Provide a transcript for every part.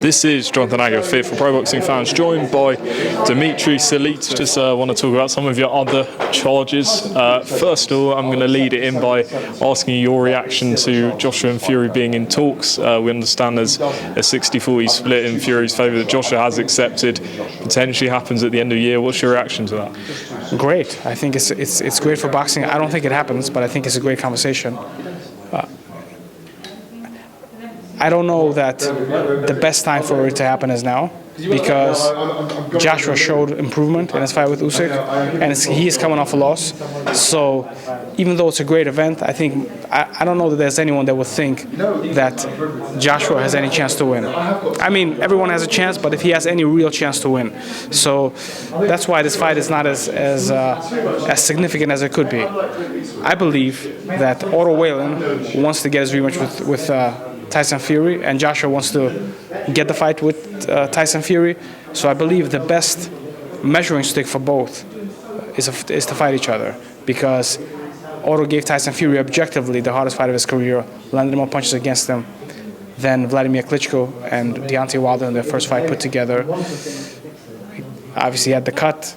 This is Jonathan Agger, Fit for Pro Boxing Fans, joined by Dmitry Salita. Just want to talk about some of your other charges. First of all, I'm going to lead it in by asking your reaction to Joshua and Fury being in talks. We understand there's a 60-40 split in Fury's favour that Joshua has accepted, potentially happens at the end of the year. What's your reaction to that? Great. I think it's great for boxing. I don't think it happens, but I think it's a great conversation. I don't know that the best time for it to happen is now, because Joshua showed improvement in his fight with Usyk, and he is coming off a loss. So even though it's a great event, I don't know that there's anyone that would think that Joshua has any chance to win. I mean, everyone has a chance, but if he has any real chance to win. So that's why this fight is not as significant as it could be. I believe that Otto Wallin wants to get his rematch with Tyson Fury, and Joshua wants to get the fight with Tyson Fury. So I believe the best measuring stick for both is to fight each other, because Otto gave Tyson Fury objectively the hardest fight of his career, landed more punches against him than Vladimir Klitschko and Aj-Wallin in their first fight put together. Obviously, he had the cut.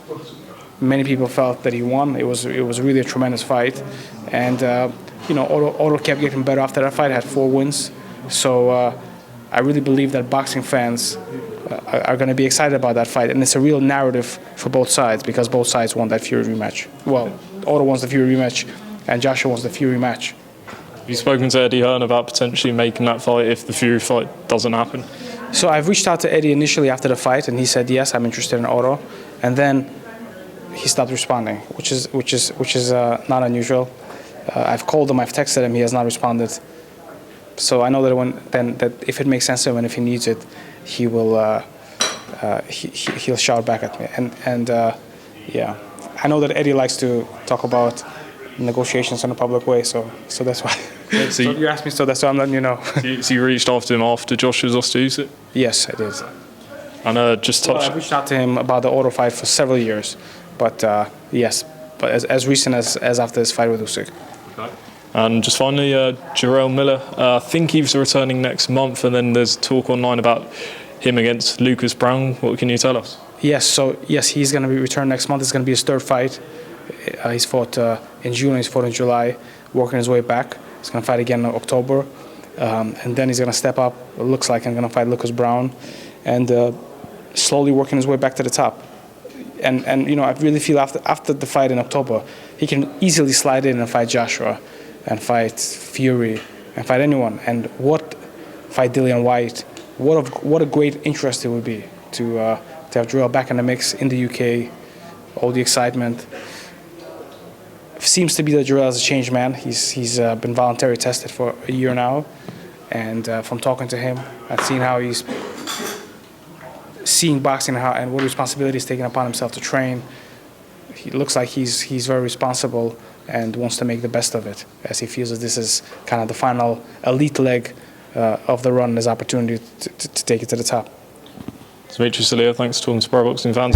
Many people felt that he won. It was really a tremendous fight, and Otto kept getting better after that fight. Had 4 wins. So I really believe that boxing fans are going to be excited about that fight, and it's a real narrative for both sides, because both sides want that Fury rematch. Well, Otto wants the Fury rematch, and Joshua wants the Fury match. Have you spoken to Eddie Hearn about potentially making that fight if the Fury fight doesn't happen? So I've reached out to Eddie initially after the fight, and he said yes, I'm interested in Otto, and then he stopped responding, which is not unusual. I've called him, I've texted him, he has not responded. So I know that if it makes sense to him and if he needs it, he will he'll shout back at me. And yeah, I know that Eddie likes to talk about negotiations in a public way, so that's why. So you asked me, so that's why I'm letting you know. So you reached after him after Joshua's lost to Usyk? Yes, I did. And I reached out to him about the Otto fight for several years, but yes, but as recent as after his fight with Usyk. Okay. And just finally, Jarrell Miller, I think he's returning next month, and then there's talk online about him against Lucas Brown. What can you tell us? Yes, he's going to be returned next month. It's going to be his 3rd fight. He's fought in June, he's fought in July, working his way back. He's going to fight again in October, and then he's going to step up, it looks like, and going to fight Lucas Brown, and slowly working his way back to the top. And I really feel after the fight in October, he can easily slide in and fight Joshua, and fight Fury, and fight anyone, and fight Dillon White. What a great interest it would be to have Jarrell back in the mix in the UK. All the excitement. Seems to be that Jarrell is a changed man. He's been voluntary tested for a year now, and from talking to him, I've seen how he's seeing boxing and what responsibility he's taking upon himself to train. He looks like he's very responsible and wants to make the best of it, as he feels that this is kind of the final elite leg of the run, his opportunity to take it to the top. Dmitry Salita, thanks for talking to Pro Boxing Fans.